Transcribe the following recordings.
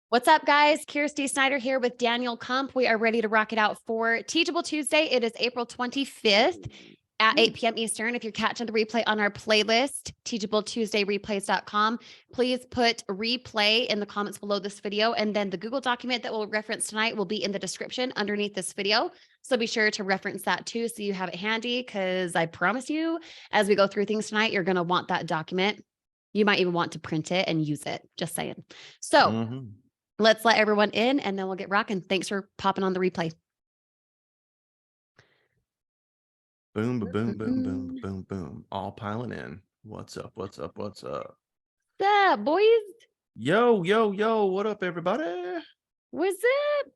What's up, guys? Kirsty Snyder here with Daniel Kump. We are ready to rock it out for Teachable Tuesday. It is April 25th at 8 p.m. Eastern. If you're catching the replay on our playlist, teachabletuesdayreplays.com, please put replay in the comments below this video. And then the Google document that we'll reference tonight will be in the description underneath this video. So be sure to reference that too, so you have it handy, because I promise you, as we go through things tonight, you're going to want that document. You might even want to print it and use it. Just saying. So let's let everyone in and then we'll get rocking. Thanks for popping on the replay. Boom, boom, boom, boom, boom, boom, boom. All piling in. What's up? What's up? What's up? What's up, boys? Yo, yo, yo. What up, everybody? What's up?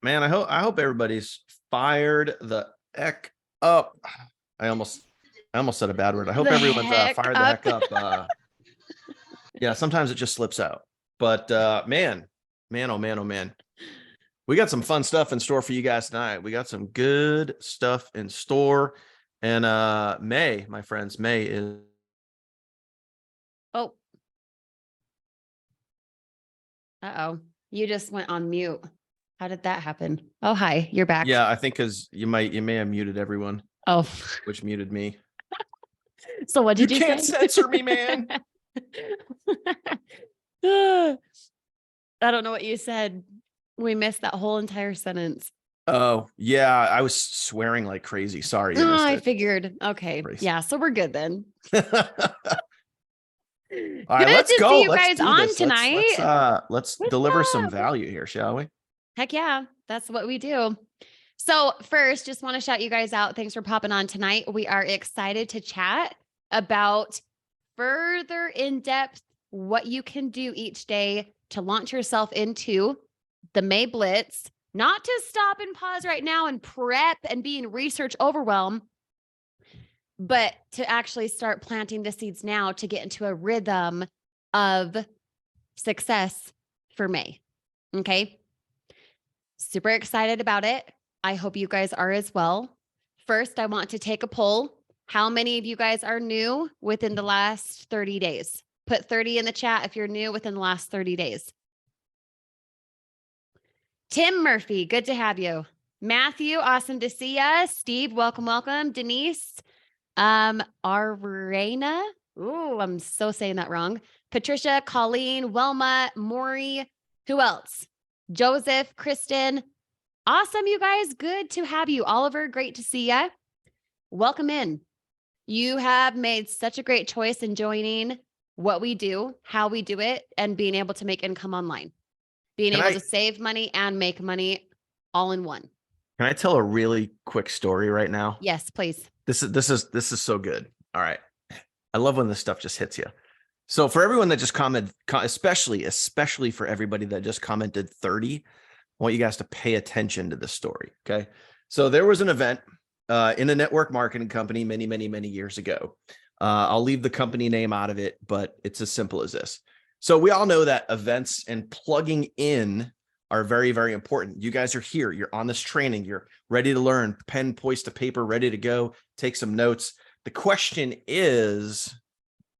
Man, I hope everybody's fired the heck up. I almost said a bad word. I hope everyone's fired the heck up. Yeah, sometimes it just slips out. But man, oh man. We got some fun stuff in store for you guys tonight. We got some good stuff in store. And May, my friends, May is... Oh. Uh-oh. You just went on mute. How did that happen? Oh, hi. You're back. Yeah, I think because you may have muted everyone. Oh. Which muted me. So what did you say? You can't censor me, man. I don't know what you said. We missed that whole entire sentence. Oh, yeah. I was swearing like crazy. Sorry. I figured. Okay. Crazy. Yeah. So we're good then. All right, let's go. See you guys on tonight. Let's deliver some value here, shall we? Heck yeah. That's what we do. So first, just want to shout you guys out. Thanks for popping on tonight. We are excited to chat about further in-depth what you can do each day to launch yourself into the May Blitz, not to stop and pause right now and prep and be in research overwhelm, but to actually start planting the seeds now to get into a rhythm of success for May. Okay. Super excited about it. I hope you guys are as well. First, I want to take a poll. How many of you guys are new within the last 30 days? Put 30 in the chat if you're new within the last 30 days. Tim Murphy, good to have you. Matthew, awesome to see you. Steve, welcome, welcome. Denise, Arena. Ooh, I'm so saying that wrong. Patricia, Colleen, Wilma, Maury. Who else? Joseph, Kristen. Awesome, you guys. Good to have you. Oliver, great to see you. Welcome in. You have made such a great choice in joining what we do, how we do it, and being able to make income online. Being able to save money and make money all in one. Can I tell a really quick story right now? Yes, please. This is so good. All right. I love when this stuff just hits you. So for everyone that just commented, especially for everybody that just commented 30, I want you guys to pay attention to this story. Okay. So there was an event in a network marketing company many years ago. I'll leave the company name out of it, but it's as simple as this. So we all know that events and plugging in are very important. You guys are here. You're on this training. You're ready to learn. Pen poised to paper, ready to go. Take some notes. The question is,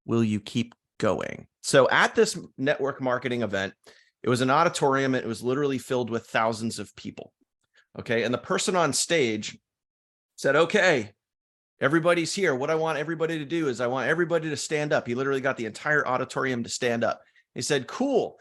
will you keep going? So at this network marketing event, it was an auditorium. It was literally filled with thousands of people. Okay. And the person on stage said, okay, everybody's here. What I want everybody to do is I want everybody to stand up. He literally got the entire auditorium to stand up. He said, cool.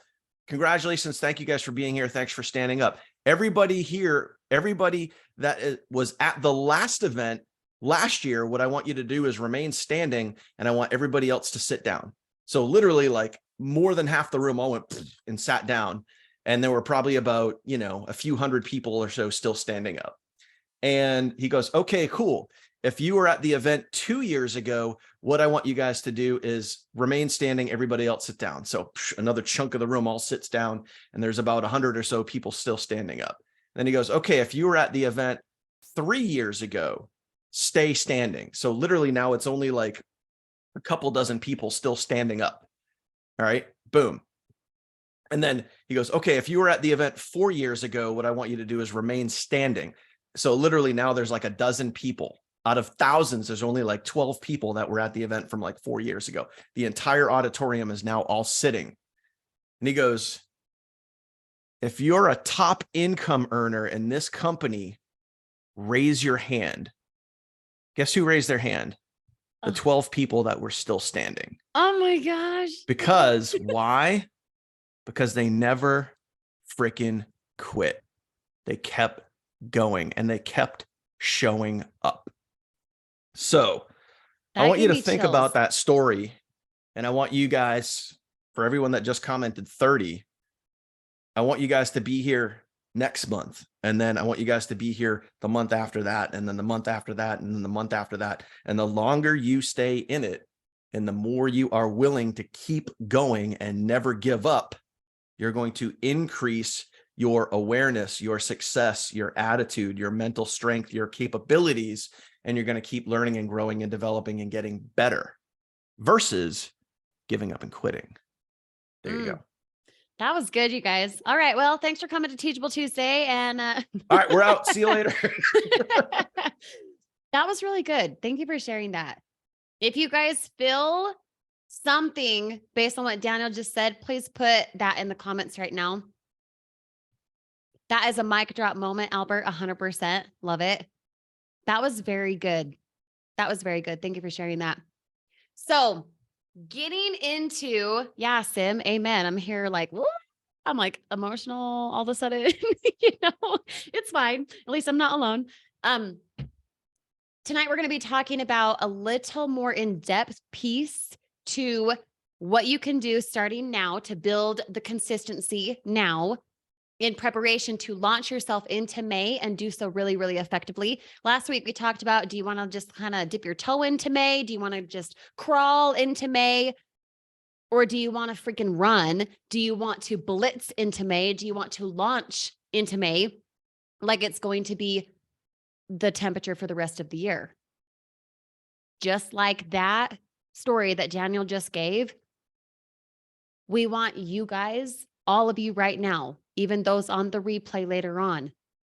Congratulations. Thank you guys for being here. Thanks for standing up. Everybody here, everybody that was at the last event last year, what I want you to do is remain standing, and I want everybody else to sit down. So literally like more than half the room all went and sat down. And there were probably about, a few hundred people or so still standing up. And he goes, okay, cool. If you were at the event 2 years ago, what I want you guys to do is remain standing. Everybody else sit down. So another chunk of the room all sits down, and there's about 100 or so people still standing up. Then he goes, okay, if you were at the event 3 years ago, stay standing. So literally now it's only like a couple dozen people still standing up. All right, boom. And then he goes, okay, if you were at the event 4 years ago, what I want you to do is remain standing. So literally now there's like a dozen people. Out of thousands, there's only like 12 people that were at the event from like 4 years ago. The entire auditorium is now all sitting. And he goes, If you're a top income earner in this company, raise your hand. Guess who raised their hand? The 12 people that were still standing. Oh my gosh. Because why? Because they never freaking quit. They kept going and they kept showing up. So I want you to think about that story. And I want you guys, for everyone that just commented 30, I want you guys to be here next month. And then I want you guys to be here the month after that, and then the month after that, and then the month after that. And the longer you stay in it, and the more you are willing to keep going and never give up, you're going to increase your awareness, your success, your attitude, your mental strength, your capabilities, and you're going to keep learning and growing and developing and getting better versus giving up and quitting. There you go. That was good, you guys. All right. Well, thanks for coming to Teachable Tuesday. And all right, we're out. See you later. That was really good. Thank you for sharing that. If you guys feel something based on what Daniel just said, please put that in the comments right now. That is a mic drop moment, Albert. 100%. Love it. That was very good. That was very good. Thank you for sharing that. So getting into, yeah, Sim, amen. I'm here like, whoop. I'm like emotional all of a sudden, it's fine. At least I'm not alone. Tonight we're going to be talking about a little more in-depth piece to what you can do starting now to build the consistency now in preparation to launch yourself into May and do so really, really effectively. Last week we talked about, do you want to just kind of dip your toe into May? Do you want to just crawl into May? Or do you want to freaking run? Do you want to blitz into May? Do you want to launch into May like it's going to be the temperature for the rest of the year? Just like that story that Daniel just gave, we want you guys, all of you right now, even those on the replay later on,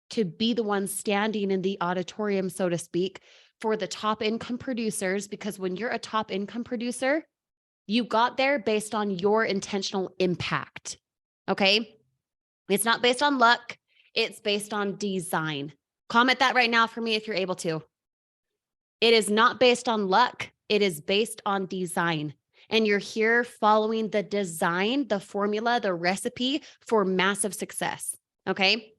to be the ones standing in the auditorium, so to speak, for the top income producers. Because when you're a top income producer, you got there based on your intentional impact. Okay? It's not based on luck. It's based on design. Comment that right now for me if you're able to. It is not based on luck. It is based on design. And you're here following the design, the formula, the recipe for massive success. Okay.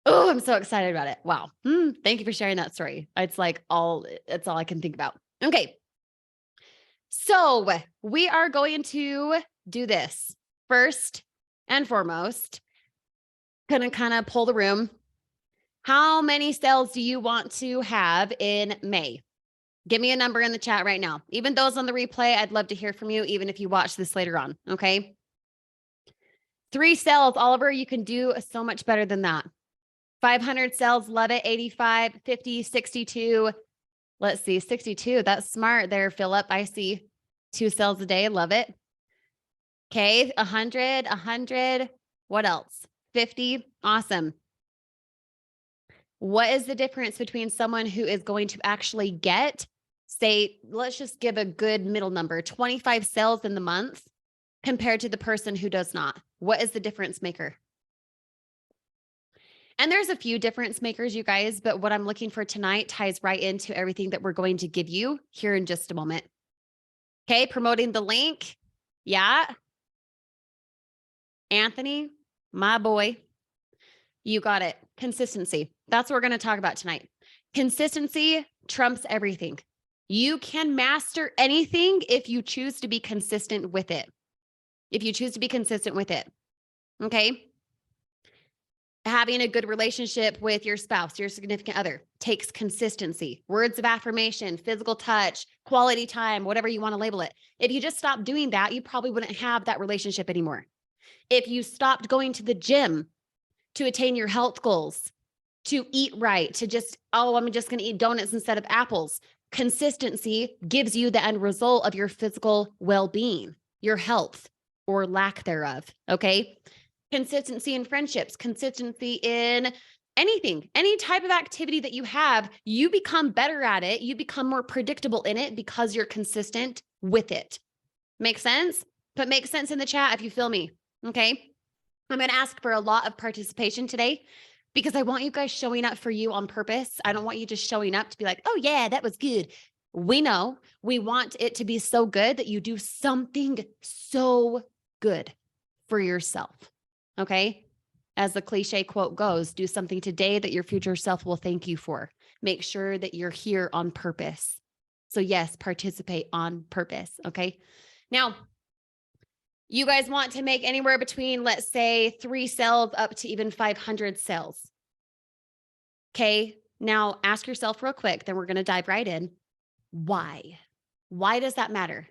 Oh, I'm so excited about it. Wow. Thank you for sharing that story. It's all I can think about. Okay. So we are going to do this first and foremost. Gonna kind of pull the room. How many sales do you want to have in May? Give me a number in the chat right now. Even those on the replay, I'd love to hear from you, even if you watch this later on, okay? 3 sales, Oliver, you can do so much better than that. 500 sales, love it. 85, 50, 62. Let's see, 62. That's smart there, Philip. I see 2 sales a day. Love it. Okay, 100. What else? 50. Awesome. What is the difference between someone who is going to actually get, say, let's just give a good middle number, 25 sales in the month compared to the person who does not? What is the difference maker? And there's a few difference makers, you guys, but what I'm looking for tonight ties right into everything that we're going to give you here in just a moment. Okay, promoting the link. Yeah. Anthony, my boy, you got it. Consistency. That's what we're going to talk about tonight. Consistency trumps everything. You can master anything if you choose to be consistent with it. If you choose to be consistent with it. Okay. Having a good relationship with your spouse, your significant other, takes consistency. Words of affirmation, physical touch, quality time, whatever you want to label it. If you just stopped doing that, you probably wouldn't have that relationship anymore. If you stopped going to the gym to attain your health goals, to eat right, to just, I'm just going to eat donuts instead of apples. Consistency gives you the end result of your physical well-being, your health or lack thereof. Okay. Consistency in friendships, consistency in anything, any type of activity that you have, you become better at it. You become more predictable in it because you're consistent with it. Make sense? But make sense in the chat if you feel me. Okay. I'm going to ask for a lot of participation today because I want you guys showing up for you on purpose. I don't want you just showing up to be like, oh, yeah, that was good. We know we want it to be so good that you do something so good for yourself. Okay. As the cliche quote goes, do something today that your future self will thank you for. Make sure that you're here on purpose. So, yes, participate on purpose. Okay. Now, you guys want to make anywhere between, let's say, 3 sales up to even 500 sales. Okay. Now, ask yourself real quick, then we're going to dive right in. Why? Why does that matter?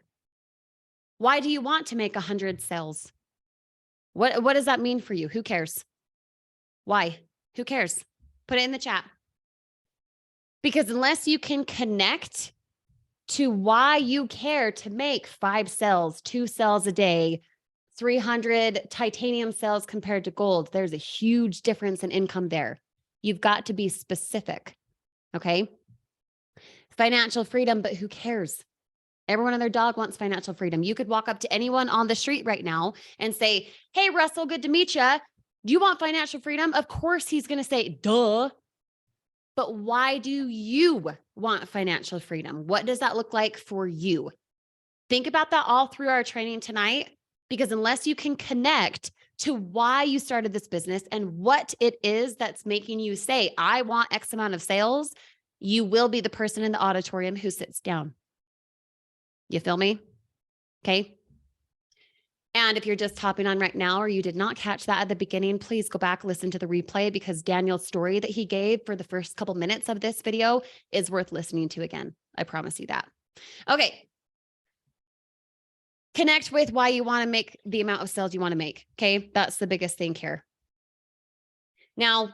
Why do you want to make 100 sales? What does that mean for you? Who cares? Why? Who cares? Put it in the chat. Because unless you can connect to why you care to make 5 sales, 2 sales a day, 300 titanium sales compared to gold, there's a huge difference in income there. You've got to be specific. Okay. Financial freedom, but who cares? Everyone and their dog wants financial freedom. You could walk up to anyone on the street right now and say, hey, Russell, good to meet you. Do you want financial freedom? Of course, he's going to say, duh. But why do you want financial freedom? What does that look like for you? Think about that all through our training tonight, because unless you can connect to why you started this business and what it is that's making you say, I want X amount of sales, you will be the person in the auditorium who sits down. You feel me? Okay. And if you're just hopping on right now, or you did not catch that at the beginning, please go back, listen to the replay, because Daniel's story that he gave for the first couple minutes of this video is worth listening to again. I promise you that. Okay. Connect with why you want to make the amount of sales you want to make. Okay. That's the biggest thing here. Now,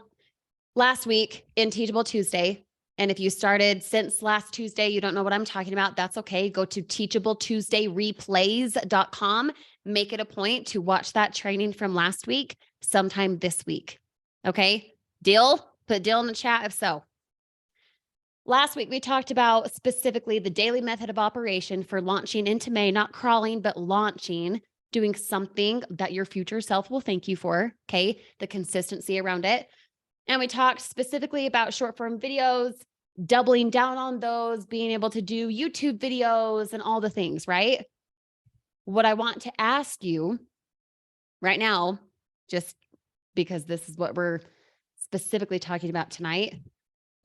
last week in Teachable Tuesday, and if you started since last Tuesday, you don't know what I'm talking about, that's okay. Go to teachabletuesdayreplays.com. Make it a point to watch that training from last week sometime this week. Okay. Deal? Put deal in the chat if so. Last week, we talked about specifically the daily method of operation for launching into May, not crawling, but launching, doing something that your future self will thank you for. Okay. The consistency around it. And we talked specifically about short form videos, doubling down on those, being able to do YouTube videos and all the things, right? What I want to ask you right now, just because this is what we're specifically talking about tonight,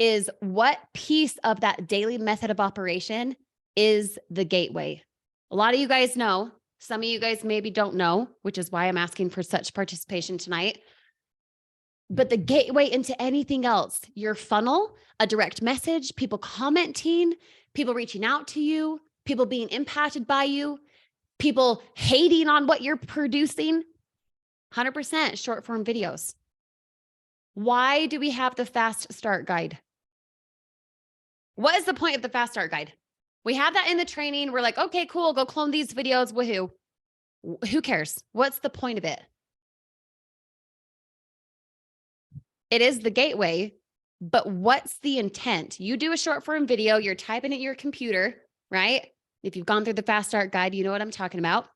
is what piece of that daily method of operation is the gateway? A lot of you guys know, some of you guys maybe don't know, which is why I'm asking for such participation tonight. But the gateway into anything else, your funnel, a direct message, people commenting, people reaching out to you, people being impacted by you, people hating on what you're producing, 100% short form videos. Why do we have the fast start guide? What is the point of the fast start guide? We have that in the training. We're like, okay, cool. Go clone these videos. Woohoo. Who cares? What's the point of it? It is the gateway, but what's the intent? You do a short form video, you're typing at your computer, right? If you've gone through the fast start guide, you know what I'm talking about.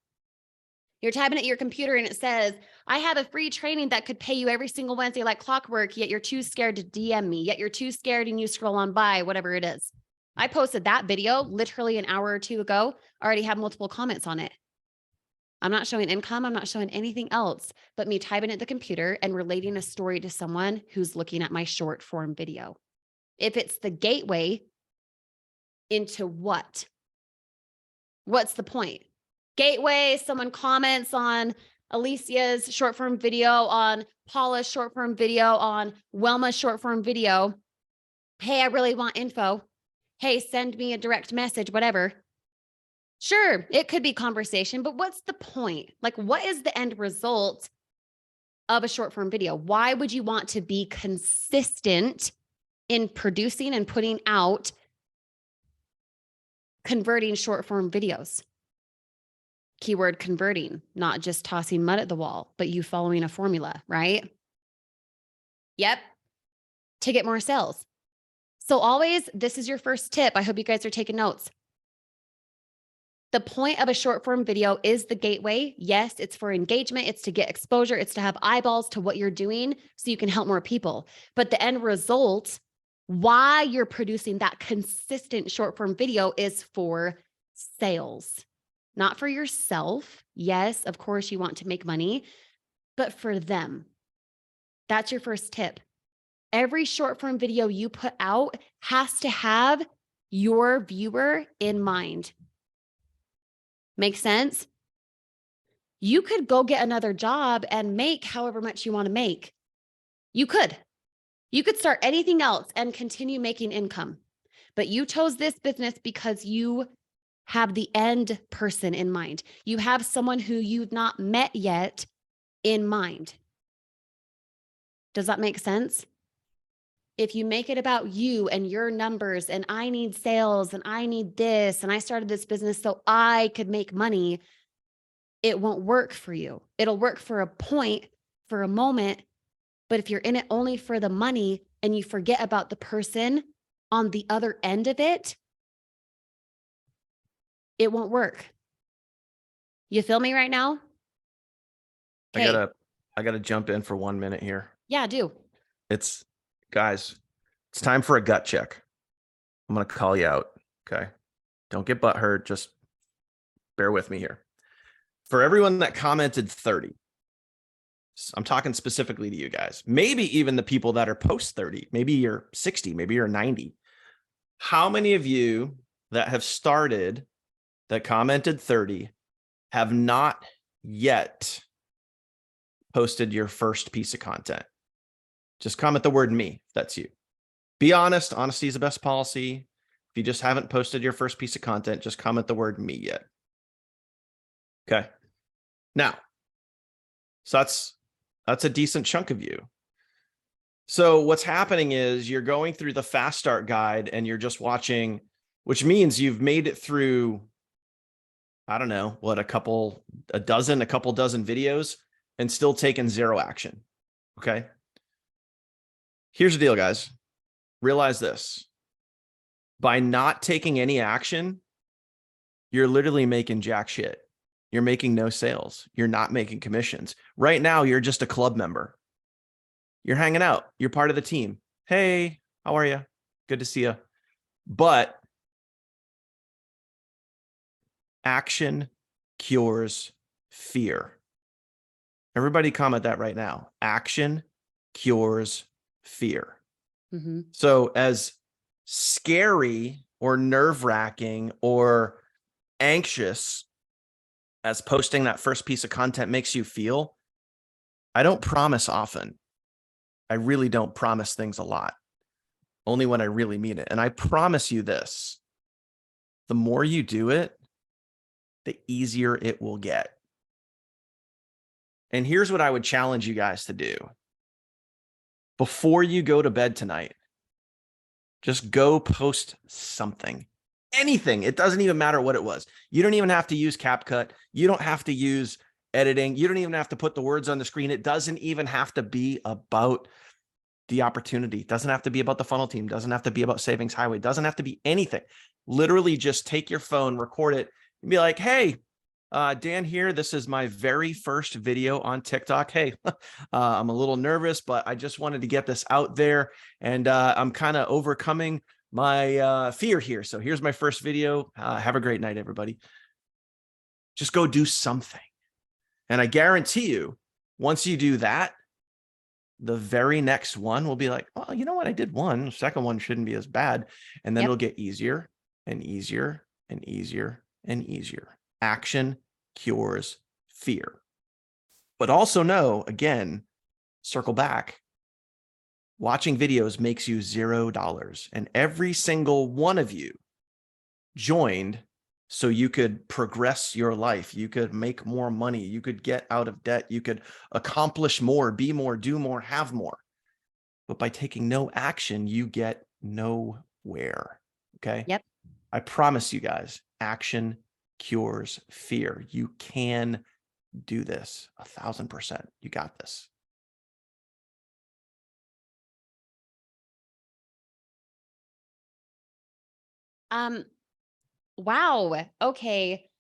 You're typing at your computer and it says, I have a free training that could pay you every single Wednesday like clockwork, yet you're too scared to DM me, yet you're too scared and you scroll on by, whatever it is. I posted that video literally an hour or two ago, already have multiple comments on it. I'm not showing income. I'm not showing anything else but me typing at the computer and relating a story to someone who's looking at my short form video. If it's the gateway into what? What's the point? Gateway, someone comments on Alicia's short form video, on Paula's short form video, on Wilma's short form video. Hey, I really want info. Hey, send me a direct message, whatever. Sure, it could be conversation, but what's the point? Like, what is the end result of a short form video? Why would you want to be consistent in producing and putting out converting short form videos? Keyword converting, not just tossing mud at the wall, but you following a formula, right? Yep. To get more sales. So always, this is your first tip. I hope you guys are taking notes. The point of a short form video is the gateway. Yes, it's for engagement. It's to get exposure. It's to have eyeballs to what you're doing so you can help more people. But the end result, why you're producing that consistent short form video is for sales, not for yourself. Yes, of course, you want to make money, but for them. That's your first tip. Every short form video you put out has to have your viewer in mind. Make sense? You could go get another job and make however much you want to make. You could. You could start anything else and continue making income. But you chose this business because you have the end person in mind. You have someone who you've not met yet in mind. Does that make sense? If you make it about you and your numbers and I need sales and I need this and I started this business so I could make money, it won't work for you. It'll work for a point, for a moment. But if you're in it only for the money and you forget about the person on the other end of it, it won't work. You feel me right now? Okay. I gotta jump in for 1 minute here. Yeah, do. Guys, it's time for a gut check. I'm gonna call you out. Okay. Don't get butthurt. Just bear with me here. For everyone that commented 30, I'm talking specifically to you guys, maybe even the people that are post 30, maybe you're 60, maybe you're 90. How many of you that have started that commented 30 have not yet posted your first piece of content? Just comment the word me, if that's you. Be honest. Honesty is the best policy. If you just haven't posted your first piece of content, just comment the word me yet. Okay. Now, so that's a decent chunk of you. So what's happening is you're going through the fast start guide and you're just watching, which means you've made it through, I don't know, what, a couple dozen videos and still taking zero action. Okay. Here's the deal, guys. Realize this. By not taking any action, you're literally making jack shit. You're making no sales. You're not making commissions. Right now, you're just a club member. You're hanging out. You're part of the team. Hey, how are you? Good to see you. But action cures fear. Everybody comment that right now. Action cures fear. Mm-hmm. So as scary or nerve-wracking or anxious as posting that first piece of content makes you feel, I don't promise often. I really don't promise things a lot, only when I really mean it. And I promise you this, the more you do it, the easier it will get. And here's what I would challenge you guys to do. Before you go to bed tonight, just go post something, anything. It doesn't even matter what it was. You don't even have to use CapCut. You don't have to use editing. You don't even have to put the words on the screen. It doesn't even have to be about the opportunity. It doesn't have to be about the funnel team. It doesn't have to be about Savings Highway. It doesn't have to be anything. Literally just take your phone, record it, and be like, hey, Dan here. This is my very first video on TikTok. Hey, I'm a little nervous, but I just wanted to get this out there, and I'm kind of overcoming my fear here. So here's my first video. Have a great night, everybody. Just go do something. And I guarantee you, once you do that, the very next one will be like, well, you know what? I did one. The second one shouldn't be as bad. And then it'll get easier and easier and easier and easier. Action cures fear. But also know, again, circle back, watching videos makes you $0. And every single one of you joined so you could progress your life. You could make more money. You could get out of debt. You could accomplish more, be more, do more, have more. But by taking no action, you get nowhere. Okay. Yep. I promise you guys, action cures fear. You can do this 1000%. You got this. Wow. Okay.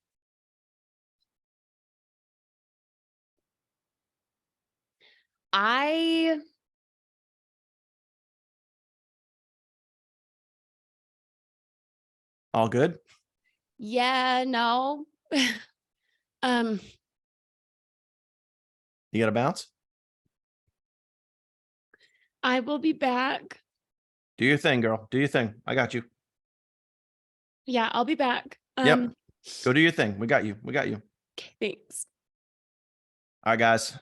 All good? Yeah, no. Um, You got to bounce? I will be back. Do your thing, girl. Do your thing. I got you. Yeah, I'll be back. Yep. Go do your thing. We got you. We got you. Okay, thanks. All right, guys.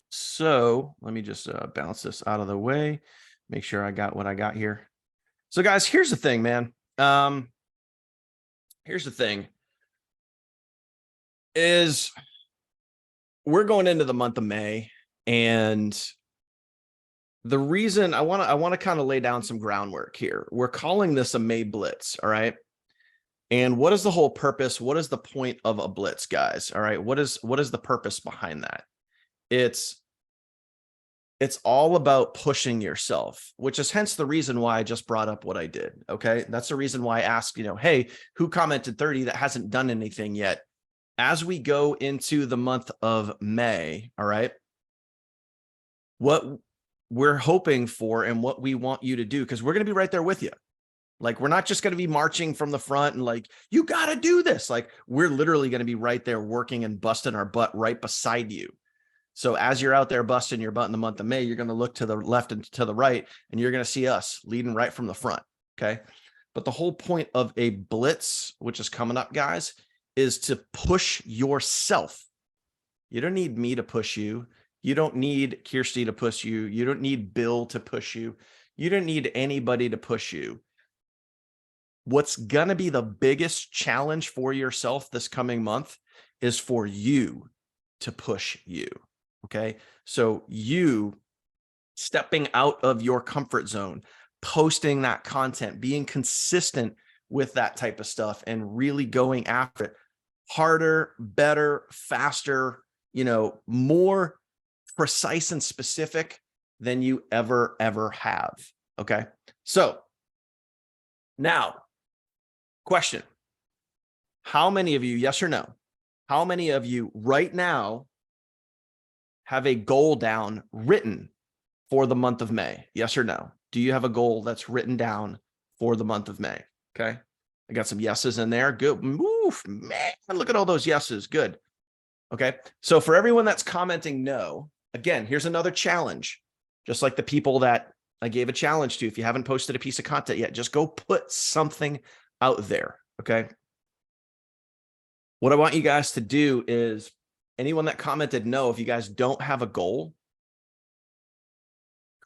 So let me just bounce this out of the way. Make sure I got what I got here. So guys, here's the thing, man. Here's the thing is we're going into the month of May, and the reason I want to kind of lay down some groundwork here. We're calling this a May Blitz, all right? And what is the whole purpose? What is the point of a blitz, guys? All right. What is the purpose behind that? It's all about pushing yourself, which is hence the reason why I just brought up what I did. Okay. That's the reason why I asked, hey, who commented 30 that hasn't done anything yet? As we go into the month of May, all right, what we're hoping for and what we want you to do, because we're going to be right there with you. Like, we're not just going to be marching from the front and like, you got to do this. Like, we're literally going to be right there working and busting our butt right beside you. So as you're out there busting your butt in the month of May, you're going to look to the left and to the right, and you're going to see us leading right from the front. Okay. But the whole point of a blitz, which is coming up, guys, is to push yourself. You don't need me to push you. You don't need Kirsty to push you. You don't need Bill to push you. You don't need anybody to push you. What's going to be the biggest challenge for yourself this coming month is for you to push you. Okay. So you stepping out of your comfort zone, posting that content, being consistent with that type of stuff, and really going after it harder, better, faster, more precise and specific than you ever have. Okay. So now, question: how many of you, yes or no, how many of you right now have a goal down written for the month of May? Yes or no? Do you have a goal that's written down for the month of May? Okay. I got some yeses in there. Good. Oof, man, look at all those yeses. Good. Okay. So for everyone that's commenting no, again, here's another challenge. Just like the people that I gave a challenge to, if you haven't posted a piece of content yet, just go put something out there. Okay. What I want you guys to do is, anyone that commented no, if you guys don't have a goal,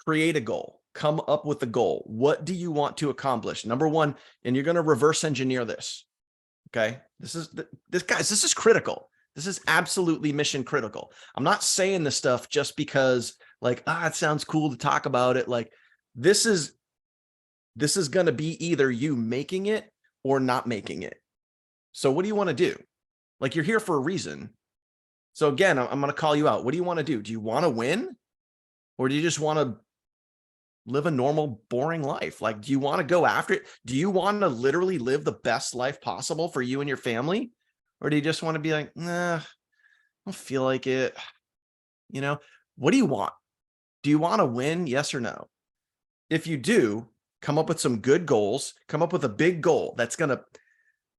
create a goal. Come up with a goal. What do you want to accomplish? Number one, and you're going to reverse engineer this. Okay. This is critical. This is absolutely mission critical. I'm not saying this stuff just because like, it sounds cool to talk about it. Like, this is going to be either you making it or not making it. So what do you want to do? Like, you're here for a reason. So again, I'm going to call you out. What do you want to do? Do you want to win? Or do you just want to live a normal, boring life? Like, do you want to go after it? Do you want to literally live the best life possible for you and your family? Or do you just want to be like, nah, I don't feel like it? What do you want? Do you want to win? Yes or no? If you do, come up with some good goals. Come up with a big goal that's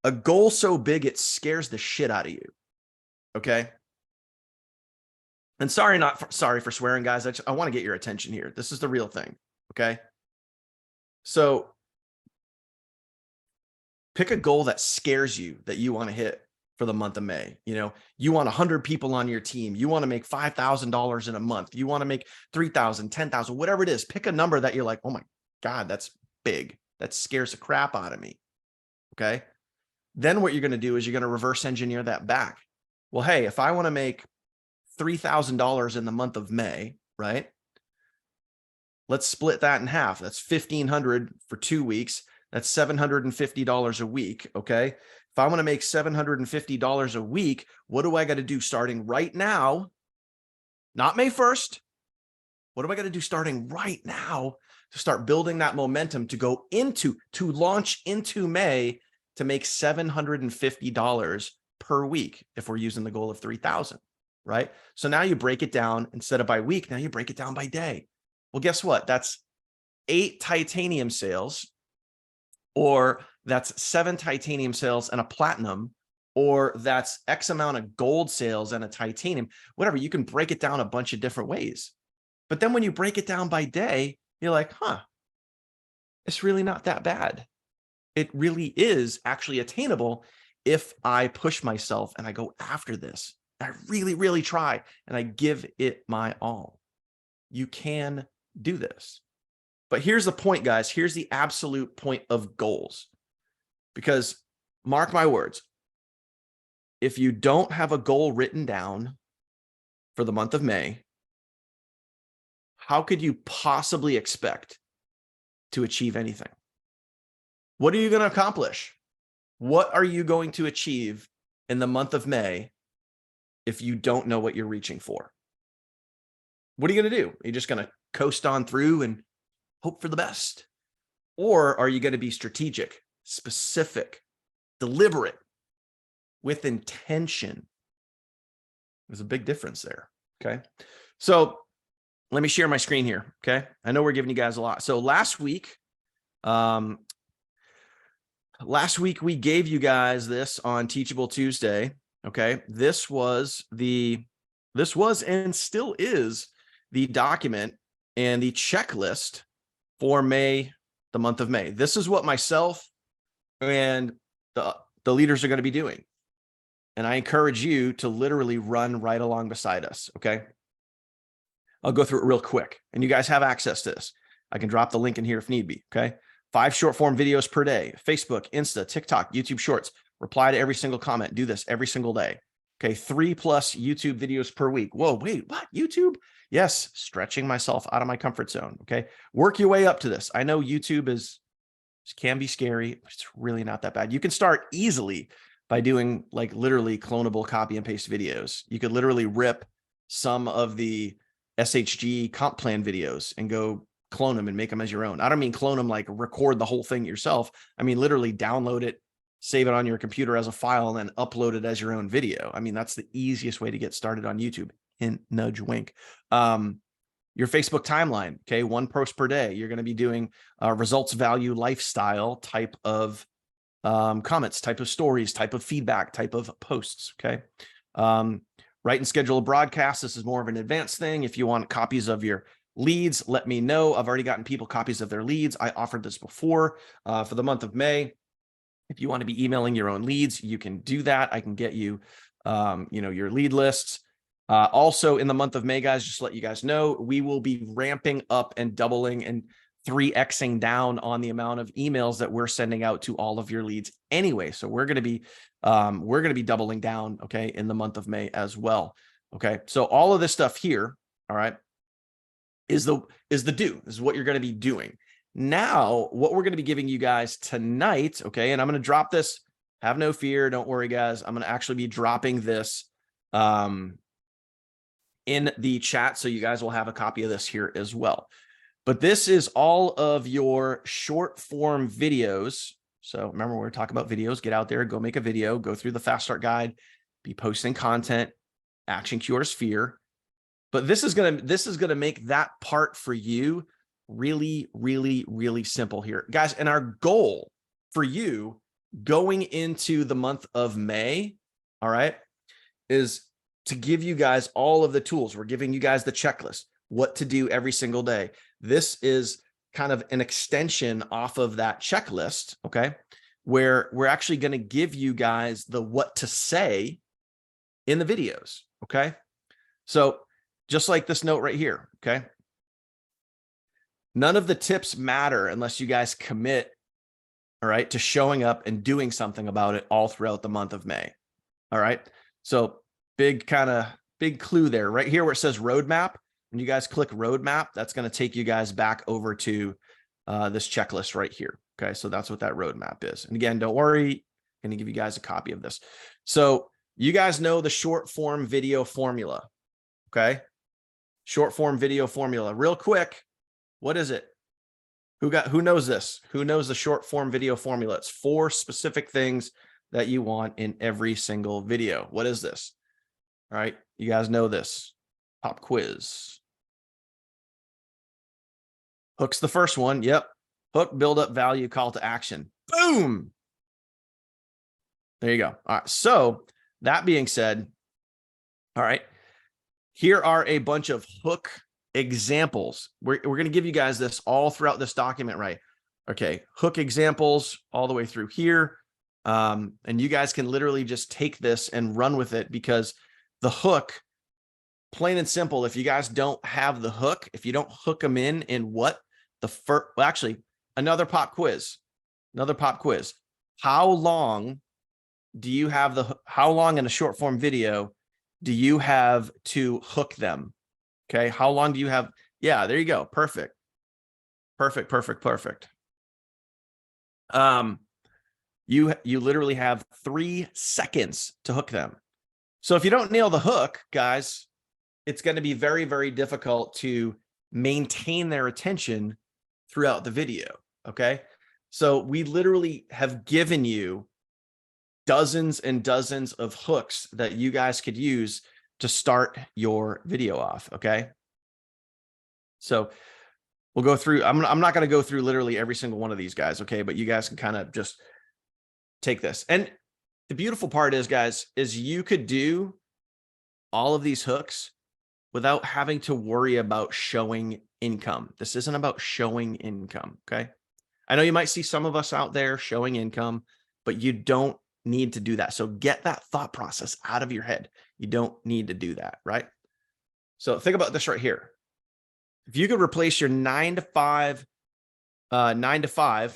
a goal so big it scares the shit out of you. Okay. And sorry for swearing, guys. I want to get your attention here. This is the real thing. Okay. So pick a goal that scares you, that you want to hit for the month of May. You want 100 people on your team. You want to make $5,000 in a month. You want to make 3,000, 10,000, whatever it is. Pick a number that you're like, oh my God, that's big. That scares the crap out of me. Okay. Then what you're going to do is you're going to reverse engineer that back. Well, hey, if I want to make $3,000 in the month of May, right? Let's split that in half. That's $1,500 for 2 weeks. That's $750 a week. Okay. If I want to make $750 a week, what do I got to do starting right now? Not May 1st. What do I got to do starting right now to start building that momentum to launch into May to make $750 per week if we're using the goal of 3,000, right? So now you break it down instead of by week. Now you break it down by day. Well, guess what? That's 8 titanium sales, or that's 7 titanium sales and a platinum, or that's X amount of gold sales and a titanium, whatever. You can break it down a bunch of different ways. But then when you break it down by day, you're like, huh, it's really not that bad. It really is actually attainable if I push myself and I go after this. I really, really try and I give it my all. You can do this. But here's the point, guys. Here's the absolute point of goals. Because mark my words, if you don't have a goal written down for the month of May, how could you possibly expect to achieve anything? What are you going to accomplish? What are you going to achieve in the month of May if you don't know what you're reaching for? What are you going to do? Are you just going to coast on through and hope for the best? Or are you going to be strategic, specific, deliberate, with intention? There's a big difference there. Okay. So let me share my screen here. Okay. I know we're giving you guys a lot. So last week we gave you guys this on Teachable Tuesday. Okay. This was and still is the document and the checklist for May, the month of May. This is what myself and the leaders are going to be doing. And I encourage you to literally run right along beside us. Okay. I'll go through it real quick and you guys have access to this. I can drop the link in here if need be. Okay. 5 short form videos per day, Facebook, Insta, TikTok, YouTube Shorts, reply to every single comment. Do this every single day. Okay. 3+ YouTube videos per week. Whoa, wait, what? YouTube? Yes. Stretching myself out of my comfort zone. Okay. Work your way up to this. I know YouTube can be scary, but it's really not that bad. You can start easily by doing like literally clonable copy and paste videos. You could literally rip some of the SHG comp plan videos and go clone them and make them as your own. I don't mean clone them like record the whole thing yourself. I mean literally download it, save it on your computer as a file, and then upload it as your own video. I mean, that's the easiest way to get started on YouTube. Hint, nudge, wink. Your Facebook timeline, okay, 1 post per day. You're going to be doing results, value, lifestyle type of comments, type of stories, type of feedback, type of posts. Okay. Write and schedule a broadcast. This is more of an advanced thing. If you want copies of your leads, let me know. I've already gotten people copies of their leads. I offered this before for the month of May. If you want to be emailing your own leads, you can do that. I can get you, your lead lists. Also in the month of May, guys, just to let you guys know, we will be ramping up and doubling and 3xing down on the amount of emails that we're sending out to all of your leads anyway. So we're going to be doubling down, okay, in the month of May as well. Okay. So all of this stuff here, all right, is the do. This is what you're going to be doing. Now, what we're going to be giving you guys tonight, okay, and I'm going to drop this. Have no fear. Don't worry, guys. I'm going to actually be dropping this in the chat, so you guys will have a copy of this here as well. But this is all of your short form videos. So remember, we're talking about videos. Get out there, go make a video, go through the Fast Start Guide, be posting content. Action cures fear. But this is gonna make that part for you really, really, really simple here, guys. And our goal for you going into the month of May, all right, is to give you guys all of the tools. We're giving you guys the checklist, what to do every single day. This is kind of an extension off of that checklist, okay, where we're actually going to give you guys the what to say in the videos, okay? So just like this note right here, okay? None of the tips matter unless you guys commit, all right, to showing up and doing something about it all throughout the month of May, all right? So big clue there right here where it says roadmap. When you guys click roadmap, that's going to take you guys back over to this checklist right here. Okay, so that's what that roadmap is. And again, don't worry, I'm going to give you guys a copy of this. So you guys know the short form video formula. Okay, short form video formula. Real quick, what is it? Who knows this? Who knows the short form video formula? It's 4 specific things that you want in every single video. What is this? All right. You guys know this. Pop quiz. Hook's the first one. Yep. Hook, build up, value, call to action. Boom. There you go. All right. So that being said, all right, here are a bunch of hook examples. We're going to give you guys this all throughout this document, right? Okay. Hook examples all the way through here. And you guys can literally just take this and run with it, because the hook, plain and simple, if you guys don't have the hook, if you don't hook them in what the first, well, actually, another pop quiz. How long do you have how long in a short form video do you have to hook them? Okay. How long do you have? Yeah, there you go. Perfect. You literally have 3 seconds to hook them. So if you don't nail the hook, guys, it's going to be very, very difficult to maintain their attention throughout the video. Okay. So we literally have given you dozens and dozens of hooks that you guys could use to start your video off. Okay. So we'll go through, I'm not going to go through literally every single one of these guys. Okay. But you guys can kind of just take this. And the beautiful part is, guys, is you could do all of these hooks without having to worry about showing income. This isn't about showing income. Okay. I know you might see some of us out there showing income, but you don't need to do that. So get that thought process out of your head. You don't need to do that, right? So think about this right here. If you could replace your 9 to 5,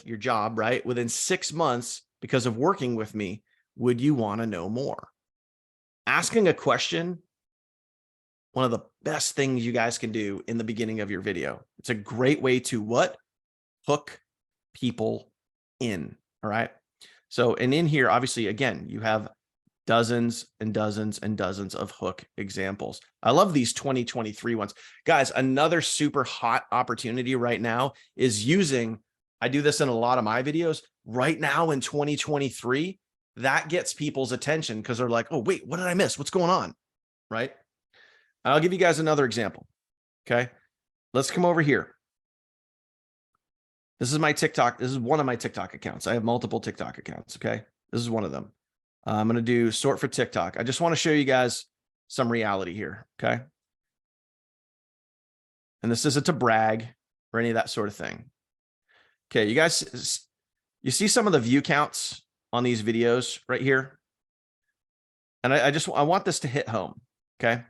your job, right, within 6 months because of working with me, would you want to know more? Asking a question, one of the best things you guys can do in the beginning of your video. It's a great way to what? Hook people in. All right. So, and in here, obviously, again, you have dozens and dozens and dozens of hook examples. I love these 2023 ones. Guys, another super hot opportunity right now is using, I do this in a lot of my videos right now in 2023. That gets people's attention because they're like, oh, wait, what did I miss? What's going on? Right. I'll give you guys another example. Okay. Let's come over here. This is my TikTok. This is one of my TikTok accounts. I have multiple TikTok accounts. Okay. This is one of them. I'm going to do sort for TikTok. I just want to show you guys some reality here. Okay. And this isn't to brag or any of that sort of thing. Okay. You guys, you see some of the view counts on these videos right here. And I want this to hit home. Okay.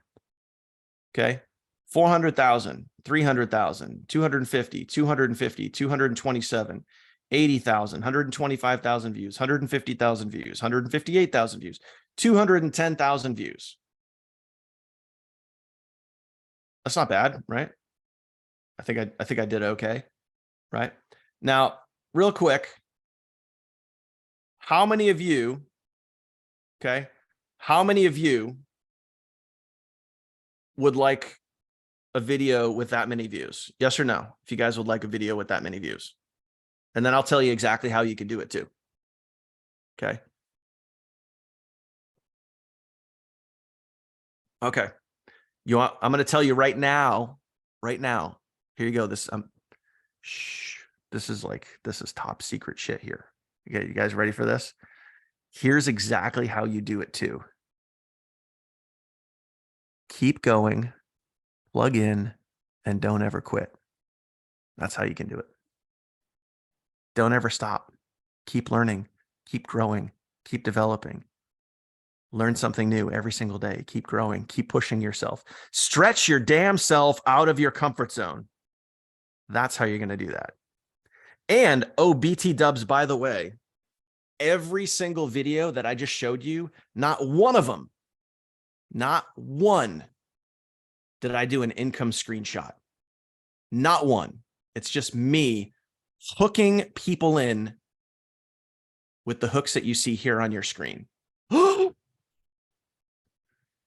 Okay. 400,000, 300,000, 250, 250, 227, 80,000, 125,000 views, 150,000 views, 158,000 views, 210,000 views. That's not bad, right? I think I did okay, right? Now, real quick, how many of you, okay, how many of you would like a video with that many views? Yes or no? If you guys would like a video with that many views. And then I'll tell you exactly how you can do it too. Okay. Okay. I'm going to tell you right now, here you go. This is top secret shit here. Okay. You guys ready for this? Here's exactly how you do it too. Keep going, plug in, and don't ever quit. That's how you can do it. Don't ever stop. Keep learning, keep growing, keep developing. Learn something new every single day. Keep growing, keep pushing yourself. Stretch your damn self out of your comfort zone. That's how you're going to do that. And, oh, BT dubs, by the way, every single video that I just showed you, not one of them, not one did I do an income screenshot. Not one. It's just me hooking people in with the hooks that you see here on your screen. Oh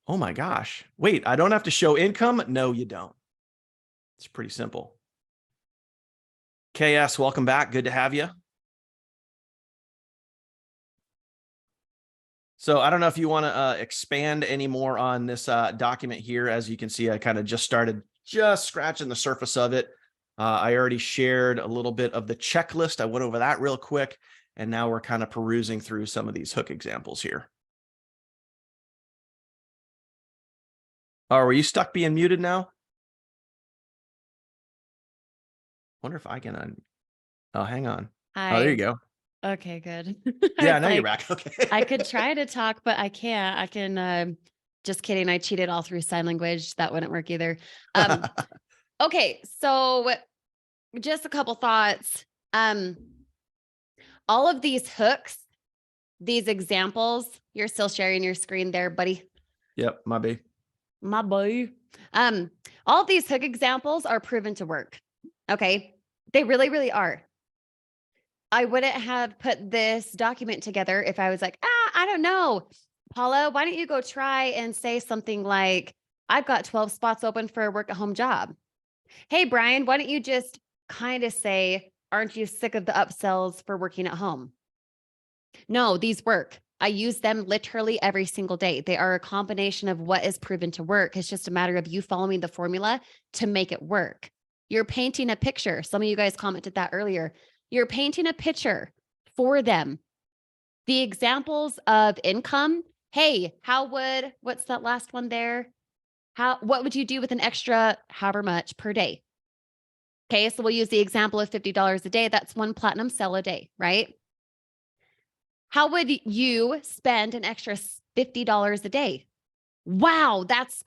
my gosh. Wait, I don't have to show income? No, you don't. It's pretty simple. KS, welcome back. Good to have you. So I don't know if you want to expand any more on this document here. As you can see, I kind of just started just scratching the surface of it. I already shared a little bit of the checklist. I went over that real quick, and now we're kind of perusing through some of these hook examples here. Oh, were you stuck being muted now? Wonder if I can. Oh, hang on. Oh, there you go. Okay, good. Yeah, It's now you're like, back. Okay. I could try to talk, but I can't. I can, just kidding. I cheated all through sign language. That wouldn't work either. Um, okay. So just a couple thoughts. Um, all of these hooks, these examples, you're still sharing your screen there, buddy. Yep, my B. My boy. All of these hook examples are proven to work. Okay. They really, really are. I wouldn't have put this document together if I was like, I don't know. Paula, why don't you go try and say something like, I've got 12 spots open for a work at home job. Hey, Brian, why don't you just kind of say, aren't you sick of the upsells for working at home? No, these work. I use them literally every single day. They are a combination of what is proven to work. It's just a matter of you following the formula to make it work. You're painting a picture. Some of you guys commented that earlier. You're painting a picture for them. The examples of income. Hey, what's that last one there? What would you do with an extra however much per day? Okay, so we'll use the example of $50 a day. That's one platinum sell a day, right? How would you spend an extra $50 a day? Wow, that's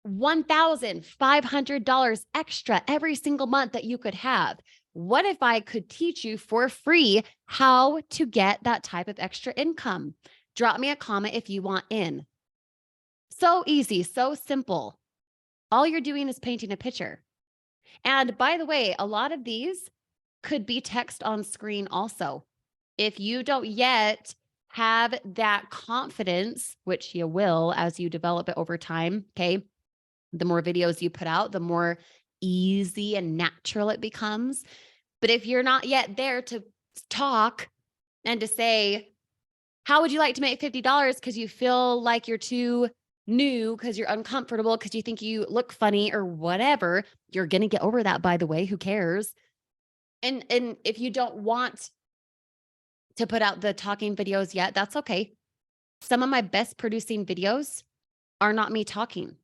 $1,500 extra every single month that you could have. What if I could teach you for free how to get that type of extra income? Drop me a comment if you want in. So easy, so simple. All you're doing is painting a picture. And by the way, a lot of these could be text on screen also. If you don't yet have that confidence, which you will as you develop it over time, okay? The more videos you put out, the more easy and natural it becomes. But if you're not yet there to talk and to say, how would you like to make $50 because you feel like you're too new, because you're uncomfortable, because you think you look funny or whatever, you're going to get over that, by the way. Who cares? And if you don't want to put out the talking videos yet, that's okay. Some of my best producing videos are not me talking.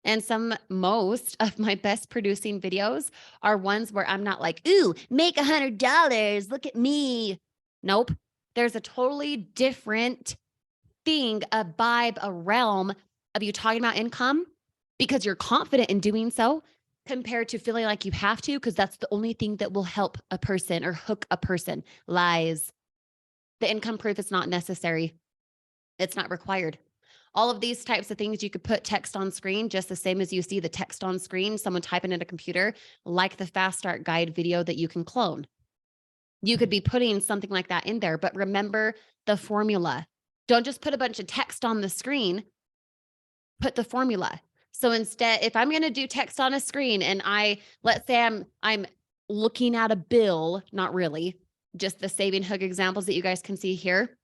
And most of my best producing videos are ones where I'm not like, ooh, make $100. Look at me. Nope. There's a totally different thing, a vibe, a realm of you talking about income because you're confident in doing so compared to feeling like you have to, because that's the only thing that will help a person or hook a person. Lies. The income proof is not necessary. It's not required. All of these types of things, you could put text on screen just the same as you see the text on screen, someone typing in a computer, like the fast start guide video that you can clone. You could be putting something like that in there, but remember the formula. Don't just put a bunch of text on the screen, put the formula. So instead, if I'm going to do text on a screen and let's say I'm looking at a bill, not really, just the saving hook examples that you guys can see here.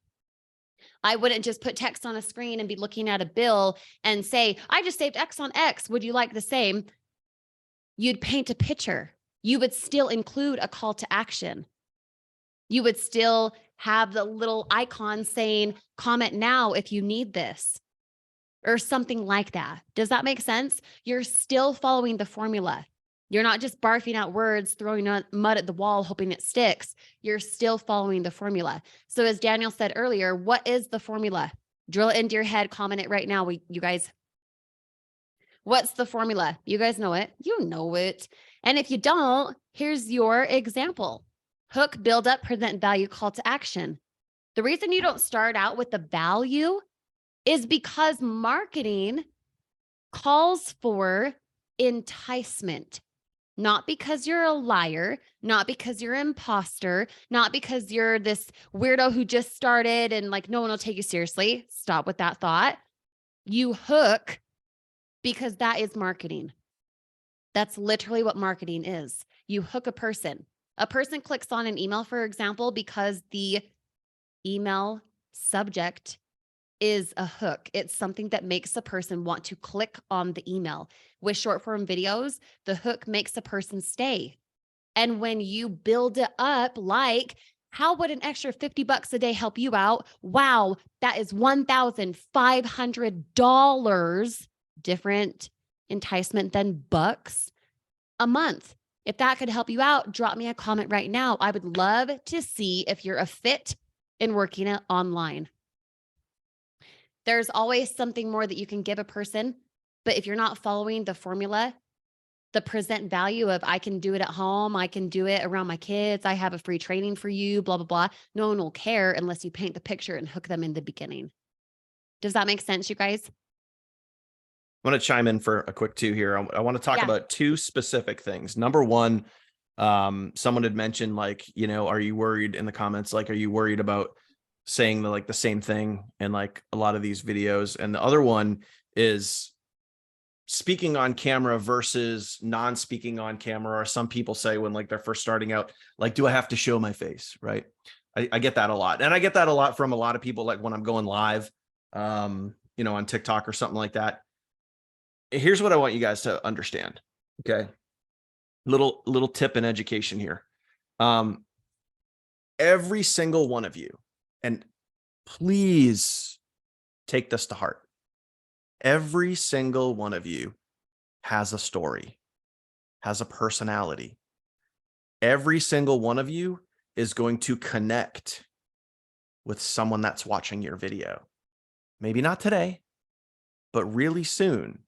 I wouldn't just put text on a screen and be looking at a bill and say, I just saved X on X. Would you like the same? You'd paint a picture. You would still include a call to action. You would still have the little icon saying, comment now if you need this, or something like that. Does that make sense? You're still following the formula. You're not just barfing out words, throwing mud at the wall, hoping it sticks. You're still following the formula. So as Daniel said earlier, what is the formula? Drill it into your head, comment it right now, you guys. What's the formula? You guys know it. You know it. And if you don't, here's your example. Hook, build up, present value, call to action. The reason you don't start out with the value is because marketing calls for enticement. Not because you're a liar, not because you're an imposter, not because you're this weirdo who just started and like no one will take you seriously. Stop with that thought. You hook because that is marketing. That's literally what marketing is. You hook a person. A person clicks on an email, for example, because the email subject is a hook. It's something that makes a person want to click on the email. With short form videos, the hook makes a person stay. And when you build it up, like, how would an extra $50 a day help you out? Wow, that is $1,500, different enticement than bucks, a month. If that could help you out, drop me a comment right now. I would love to see if you're a fit in working it online. There's always something more that you can give a person, but if you're not following the formula, the present value of I can do it at home, I can do it around my kids, I have a free training for you, blah, blah, blah. No one will care unless you paint the picture and hook them in the beginning. Does that make sense, you guys? I'm going to chime in for a quick two here. I want to talk Yeah. about two specific things. Number one, someone had mentioned, like, are you worried in the comments? Like, are you worried about saying the same thing in like a lot of these videos? And the other one is speaking on camera versus non-speaking on camera. Or some people say when like they're first starting out, like, do I have to show my face? Right. I get that a lot. And I get that a lot from a lot of people, like when I'm going live, on TikTok or something like that. Here's what I want you guys to understand. Okay. Little tip and education here. Every single one of you, and please take this to heart. Every single one of you has a story, has a personality. Every single one of you is going to connect with someone that's watching your video. Maybe not today, but really soon.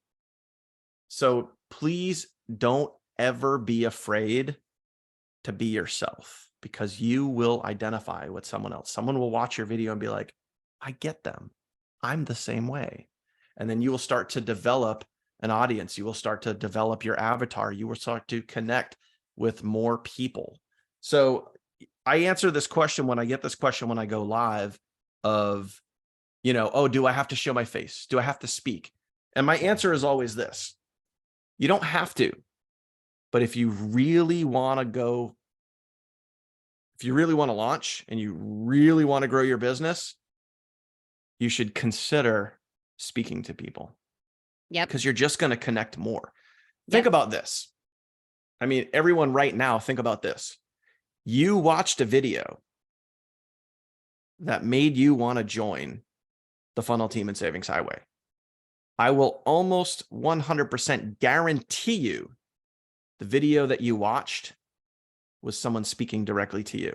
So please don't ever be afraid to be yourself, because you will identify with someone else. Someone will watch your video and be like, I get them. I'm the same way. And then you will start to develop an audience. You will start to develop your avatar. You will start to connect with more people. So I answer this question when I get this question when I go live of, oh, do I have to show my face? Do I have to speak? And my answer is always this. You don't have to, but if you really want to launch and you really want to grow your business, you should consider speaking to people. Yep. Because you're just going to connect more. Yep. Think about this. I mean, everyone right now, think about this. You watched a video that made you want to join the Funnel Team and Savings Highway. I will almost 100% guarantee you the video that you watched was someone speaking directly to you,